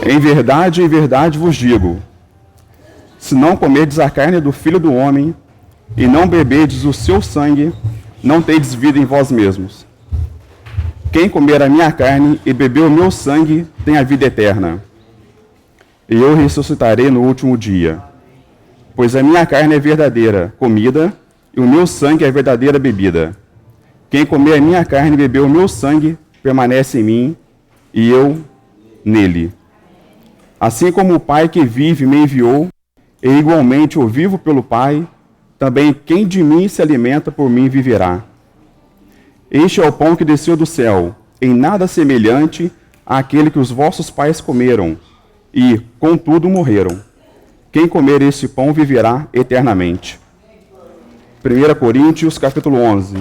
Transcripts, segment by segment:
em verdade vos digo, se não comerdes a carne do Filho do Homem e não beberdes o seu sangue, não tendes vida em vós mesmos. Quem comer a minha carne e beber o meu sangue tem a vida eterna. E eu ressuscitarei no último dia. Pois a minha carne é verdadeira comida e o meu sangue é verdadeira bebida. Quem comer a minha carne e beber o meu sangue permanece em mim e eu nele. Assim como o Pai que vive me enviou, e igualmente eu vivo pelo Pai, também quem de mim se alimenta por mim viverá. Este é o pão que desceu do céu, em nada semelhante àquele que os vossos pais comeram, e, contudo, morreram. Quem comer este pão viverá eternamente. 1 Coríntios, capítulo 11.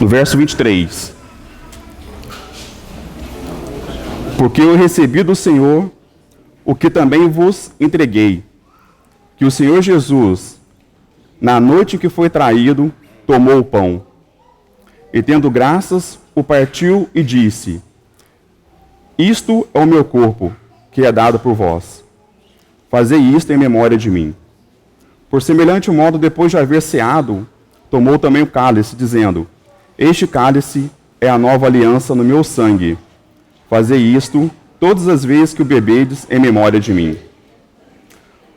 No verso 23. Porque eu recebi do Senhor o que também vos entreguei, que o Senhor Jesus, na noite em que foi traído, tomou o pão, e tendo graças, o partiu e disse: Isto é o meu corpo, que é dado por vós. Fazei isto em memória de mim. Por semelhante modo, depois de haver ceado, tomou também o cálice, dizendo: Este cálice é a nova aliança no meu sangue. Fazei isto todas as vezes que o bebedes em memória de mim.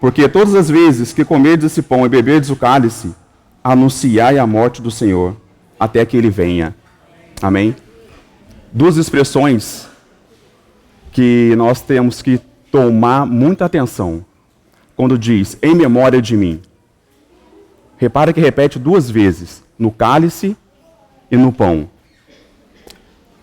Porque todas as vezes que comerdes esse pão e beberdes o cálice, anunciai a morte do Senhor, até que ele venha. Amém? Duas expressões que nós temos que tomar muita atenção. Quando diz, em memória de mim. Repara que repete duas vezes, no cálice e no pão.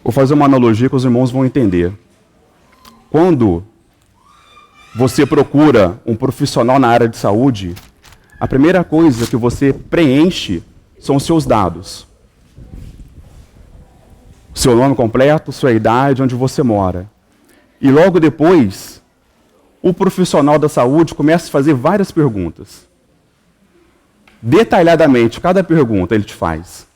Vou fazer uma analogia que os irmãos vão entender. Quando você procura um profissional na área de saúde, a primeira coisa que você preenche são os seus dados. Seu nome completo, sua idade, onde você mora. E logo depois, o profissional da saúde começa a fazer várias perguntas. Detalhadamente, cada pergunta ele te faz.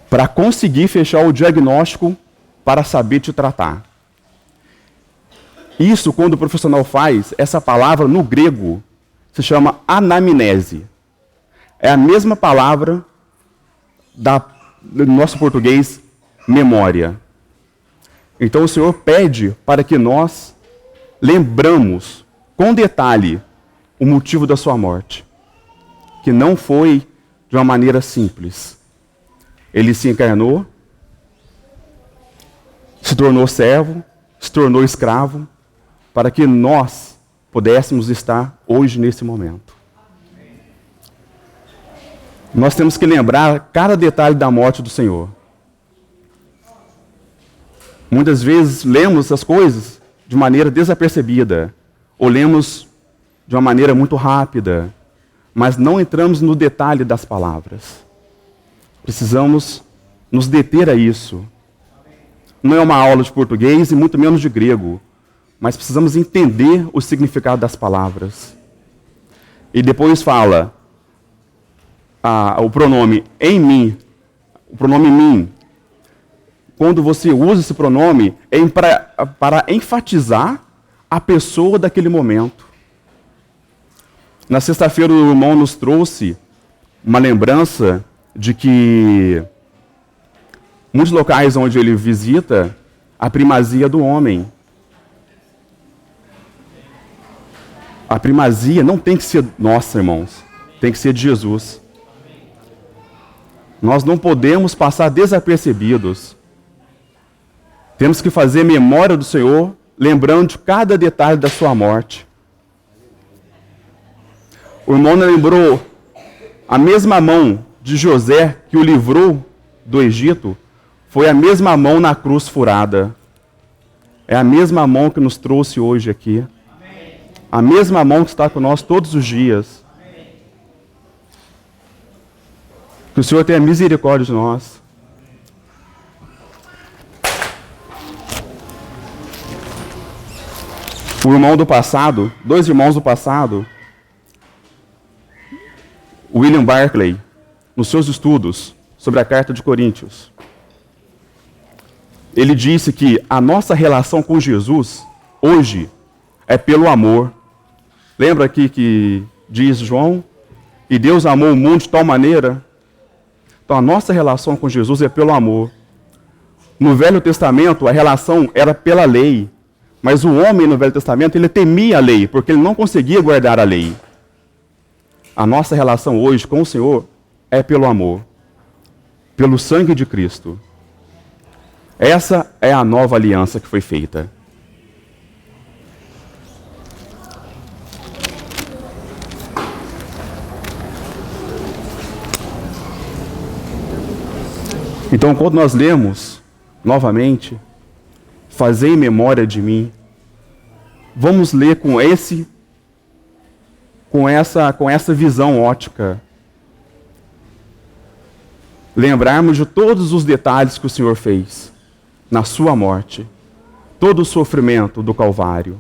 Para conseguir fechar o diagnóstico para saber te tratar. Isso, quando o profissional faz, essa palavra no grego se chama anamnese. É a mesma palavra do nosso português, memória. Então o Senhor pede para que nós lembramos com detalhe o motivo da sua morte. Que não foi de uma maneira simples. Ele se encarnou, se tornou servo, se tornou escravo, para que nós pudéssemos estar hoje nesse momento. Nós temos que lembrar cada detalhe da morte do Senhor. Muitas vezes lemos as coisas de maneira desapercebida, ou lemos de uma maneira muito rápida, mas não entramos no detalhe das palavras. Precisamos nos deter a isso. Não é uma aula de português e muito menos de grego, mas precisamos entender o significado das palavras. E depois fala o pronome em mim, o pronome mim. Quando você usa esse pronome, é para enfatizar a pessoa daquele momento. Na sexta-feira o irmão nos trouxe uma lembrança de que muitos locais onde ele visita, a primazia do homem. A primazia não tem que ser nossa, irmãos. Tem que ser de Jesus. Nós não podemos passar desapercebidos. Temos que fazer memória do Senhor, lembrando de cada detalhe da sua morte. O irmão lembrou a mesma mão de José que o livrou do Egito, foi a mesma mão na cruz furada. É a mesma mão que nos trouxe hoje aqui. A mesma mão que está conosco todos os dias. Que o Senhor tenha misericórdia de nós. Dois irmãos do passado, William Barclay, nos seus estudos sobre a Carta de Coríntios, ele disse que a nossa relação com Jesus hoje é pelo amor. Lembra aqui que diz João? E Deus amou o mundo de tal maneira. Então a nossa relação com Jesus é pelo amor. No Velho Testamento a relação era pela lei. Mas o homem no Velho Testamento ele temia a lei, porque ele não conseguia guardar a lei. A nossa relação hoje com o Senhor é pelo amor. Pelo sangue de Cristo. Essa é a nova aliança que foi feita. Então, quando nós lemos novamente, fazei memória de mim, vamos ler com essa visão ótica. Lembrarmos de todos os detalhes que o Senhor fez na sua morte, todo o sofrimento do Calvário.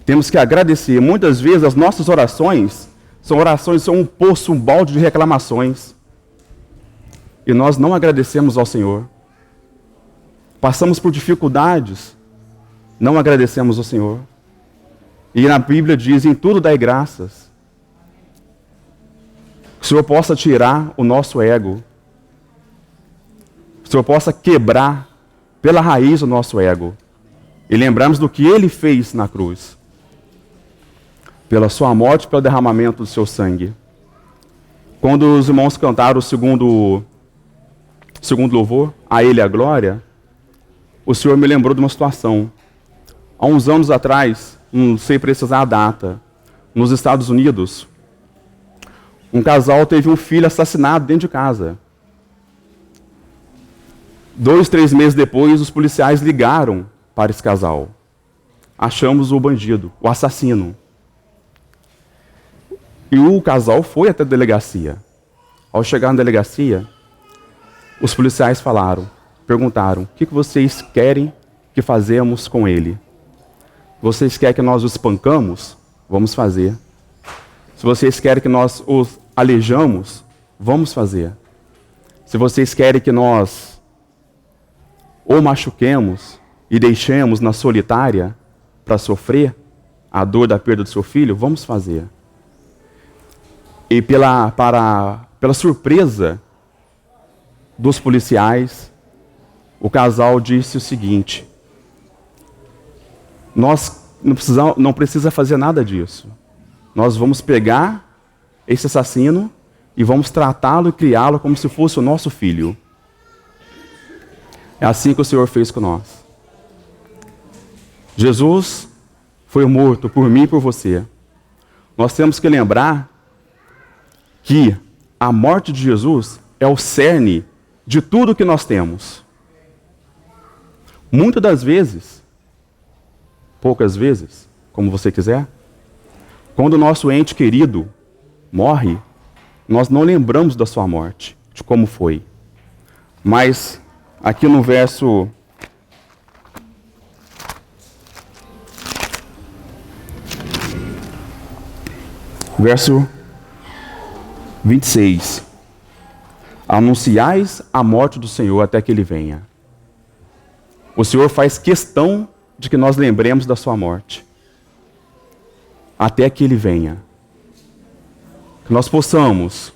Temos que agradecer. Muitas vezes as nossas orações são um poço, um balde de reclamações. E nós não agradecemos ao Senhor. Passamos por dificuldades, não agradecemos ao Senhor. E na Bíblia diz, em tudo dai graças. Que o Senhor possa tirar o nosso ego. Que o Senhor possa quebrar pela raiz o nosso ego. E lembrarmos do que Ele fez na cruz. Pela sua morte, pelo derramamento do seu sangue. Quando os irmãos cantaram o segundo louvor, a Ele a glória, o Senhor me lembrou de uma situação. Há uns anos atrás, não sei precisar a data, nos Estados Unidos, um casal teve um filho assassinado dentro de casa. 2, 3 meses depois, os policiais ligaram para esse casal. Achamos o bandido, o assassino. E o casal foi até a delegacia. Ao chegar na delegacia, os policiais perguntaram, o que vocês querem que fazemos com ele? Vocês querem que nós o espancamos? Vamos fazer. Se vocês querem que nós os alejamos, vamos fazer. Se vocês querem que nós o machuquemos e deixemos na solitária para sofrer a dor da perda do seu filho, vamos fazer. E pela surpresa dos policiais, o casal disse o seguinte: nós não precisa fazer nada disso. Nós vamos pegar esse assassino e vamos tratá-lo e criá-lo como se fosse o nosso filho. É assim que o Senhor fez com nós. Jesus foi morto por mim e por você. Nós temos que lembrar que a morte de Jesus é o cerne de tudo que nós temos. Muitas das vezes, poucas vezes, como você quiser, quando o nosso ente querido morre, nós não lembramos da sua morte, de como foi. Mas aqui no verso 26. Anunciais a morte do Senhor até que Ele venha. O Senhor faz questão de que nós lembremos da sua morte. Até que Ele venha. Que nós possamos,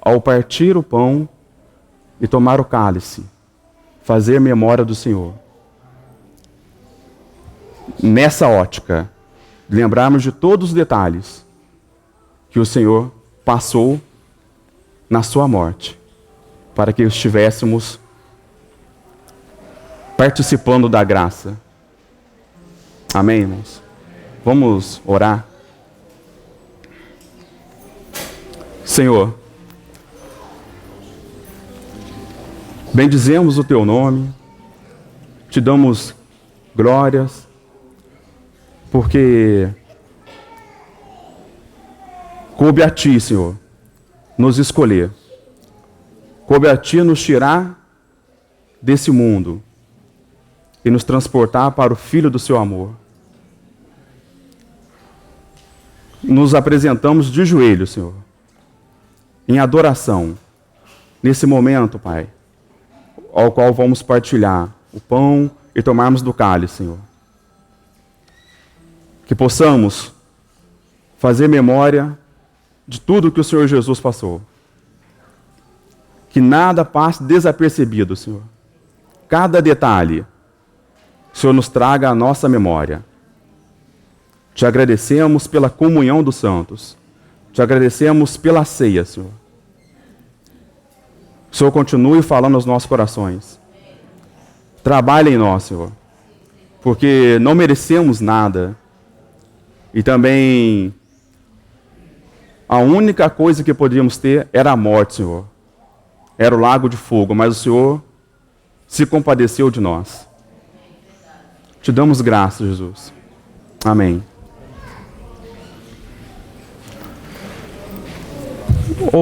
ao partir o pão e tomar o cálice, fazer memória do Senhor. Nessa ótica, lembrarmos de todos os detalhes que o Senhor passou na sua morte, para que estivéssemos participando da graça. Amém, irmãos? Vamos orar. Senhor, bendizemos o Teu nome, Te damos glórias, porque coube a Ti, Senhor, nos escolher. Coube a Ti nos tirar desse mundo e nos transportar para o Filho do seu amor. Nos apresentamos de joelhos, Senhor, em adoração, nesse momento, Pai, ao qual vamos partilhar o pão e tomarmos do cálice, Senhor. Que possamos fazer memória de tudo que o Senhor Jesus passou. Que nada passe desapercebido, Senhor. Cada detalhe, o Senhor nos traga à nossa memória. Te agradecemos pela comunhão dos santos. Te agradecemos pela ceia, Senhor. O Senhor continue falando aos nossos corações. Trabalhe em nós, Senhor. Porque não merecemos nada. E também a única coisa que podíamos ter era a morte, Senhor. Era o lago de fogo, mas o Senhor se compadeceu de nós. Te damos graças, Jesus. Amém.